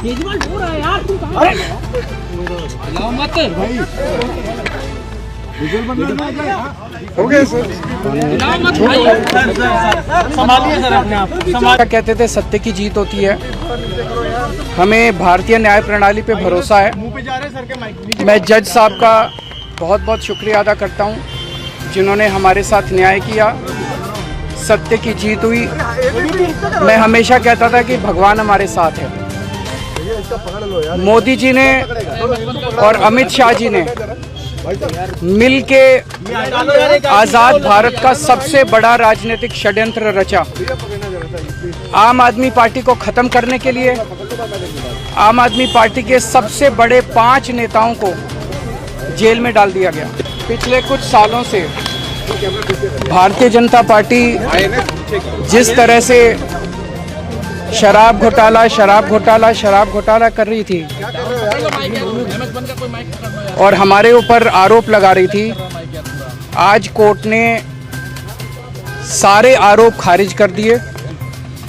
केजरीवाल हो रहा है यार, तू कहाँ है? मत भाई, हो गया सर, संभालिए सर अपने आप। कहते थे सत्य की जीत होती है। हमें भारतीय न्याय प्रणाली पे भरोसा है। मैं जज साहब का बहुत बहुत शुक्रिया अदा करता हूं जिन्होंने हमारे साथ न्याय किया, सत्य की जीत हुई। मैं हमेशा कहता था कि भगवान हमारे साथ है। मोदी जी ने और अमित शाह जी ने मिल के आज़ाद भारत का सबसे बड़ा राजनीतिक षड्यंत्र रचा। आम आदमी पार्टी को खत्म करने के लिए आम आदमी पार्टी के सबसे बड़े 5 नेताओं को जेल में डाल दिया गया। पिछले कुछ सालों से भारतीय जनता पार्टी जिस तरह से शराब घोटाला कर रही थी और हमारे ऊपर आरोप लगा रही थी, आज कोर्ट ने सारे आरोप खारिज कर दिए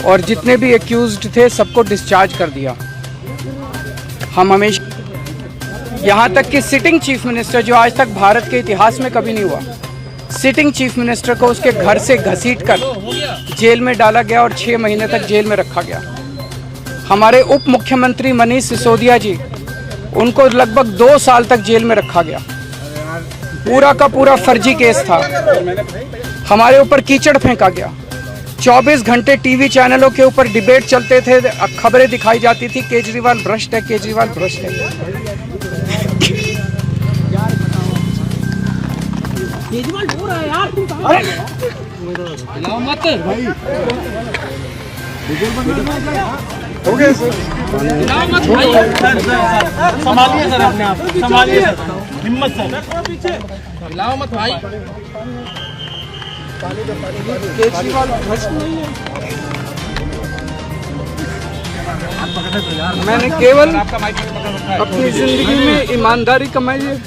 और जितने भी एक्यूज्ड थे सबको डिस्चार्ज कर दिया। हम हमेशा, यहाँ तक कि सिटिंग चीफ मिनिस्टर, जो आज तक भारत के इतिहास में कभी नहीं हुआ, सिटिंग चीफ मिनिस्टर को उसके घर से घसीटकर जेल में डाला गया और 6 महीने तक जेल में रखा गया। हमारे उप मुख्यमंत्री मनीष सिसोदिया जी, उनको लगभग 2 साल तक जेल में रखा गया। पूरा का पूरा फर्जी केस था। हमारे ऊपर कीचड़ फेंका गया। 24 घंटे टीवी चैनलों के ऊपर डिबेट चलते थे, खबरें दिखाई जाती थी, केजरीवाल भ्रष्ट है, केजरीवाल भ्रष्ट है। केजरीवाल हो रहा है यार, तू कहाँ है? मत भाई, हो गया सर, संभालिए सर अपने आप, संभालिए सर, हिम्मत सर, हिलाओ मत भाई। केजरीवाल भ्रष्ट नहीं है। मैंने केवल अपनी जिंदगी में ईमानदारी कमाई है।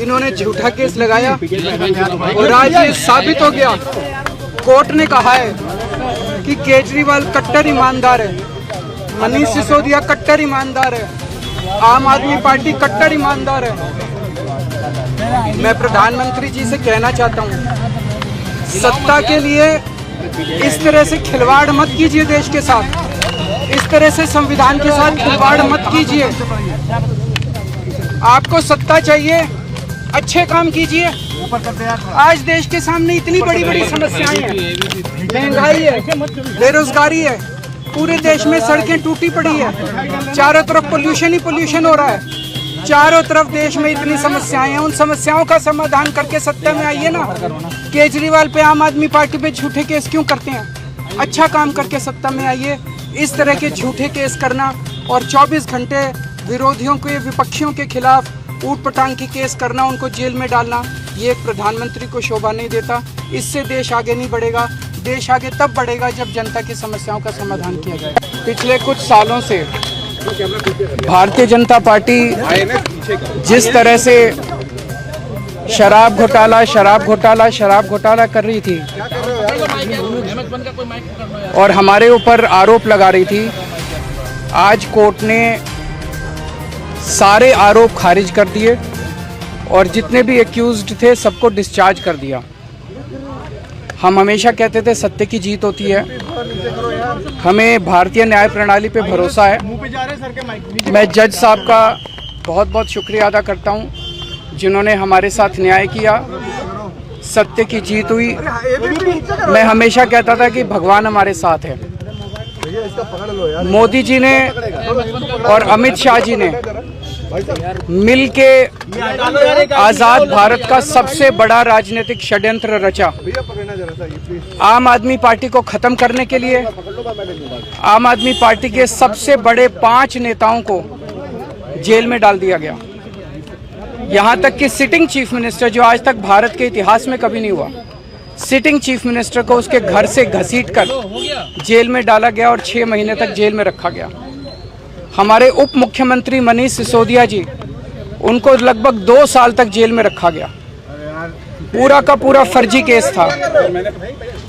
इन्होंने झूठा केस लगाया और आज ये साबित हो गया। कोर्ट ने कहा है कि केजरीवाल कट्टर ईमानदार है, मनीष सिसोदिया कट्टर ईमानदार है, आम आदमी पार्टी कट्टर ईमानदार है। मैं प्रधानमंत्री जी से कहना चाहता हूँ, सत्ता के लिए इस तरह से खिलवाड़ मत कीजिए। देश के साथ इस तरह से संविधान के साथ खिलवाड़ मत कीजिए। आपको सत्ता चाहिए, अच्छे काम कीजिए। आज देश के सामने इतनी बड़ी बड़ी समस्याएं हैं, महंगाई है, बेरोजगारी है, पूरे देश में सड़कें टूटी पड़ी है, चारों तरफ पोल्यूशन ही पोल्यूशन हो रहा है। चारों तरफ देश में इतनी समस्याएं हैं, उन समस्याओं का समाधान करके सत्ता में आइए ना। केजरीवाल पे, आम आदमी पार्टी पे झूठे केस क्यों करते हैं? अच्छा काम करके सत्ता में आइए। इस तरह के झूठे केस करना और 24 घंटे विरोधियों के, विपक्षियों के खिलाफ ऊट पटांग की केस करना, उनको जेल में डालना, ये एक प्रधानमंत्री को शोभा नहीं देता। इससे देश आगे नहीं बढ़ेगा। देश आगे तब बढ़ेगा जब जनता की समस्याओं का समाधान किया जाए। पिछले कुछ सालों से भारतीय जनता पार्टी जिस तरह से शराब घोटाला कर रही थी और हमारे ऊपर आरोप लगा रही थी, आज कोर्ट ने सारे आरोप खारिज कर दिए और जितने भी एक्यूज्ड थे सबको डिस्चार्ज कर दिया। हम हमेशा कहते थे सत्य की जीत होती है। हमें भारतीय न्याय प्रणाली पे भरोसा है। मैं जज साहब का बहुत बहुत शुक्रिया अदा करता हूं जिन्होंने हमारे साथ न्याय किया, सत्य की जीत हुई। मैं हमेशा कहता था कि भगवान हमारे साथ है। मोदी जी ने और अमित शाह जी ने मिल के आज़ाद भारत का सबसे बड़ा राजनीतिक षड्यंत्र रचा। आम आदमी पार्टी को खत्म करने के लिए आम आदमी पार्टी के सबसे बड़े 5 नेताओं को जेल में डाल दिया गया। यहाँ तक कि सिटिंग चीफ मिनिस्टर, जो आज तक भारत के इतिहास में कभी नहीं हुआ, सिटिंग चीफ मिनिस्टर को उसके घर से घसीटकर जेल में डाला गया और 6 महीने तक जेल में रखा गया। हमारे उप मुख्यमंत्री मनीष सिसोदिया जी, उनको लगभग 2 साल तक जेल में रखा गया। पूरा का पूरा फर्जी केस था।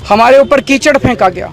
हमारे ऊपर कीचड़ फेंका गया।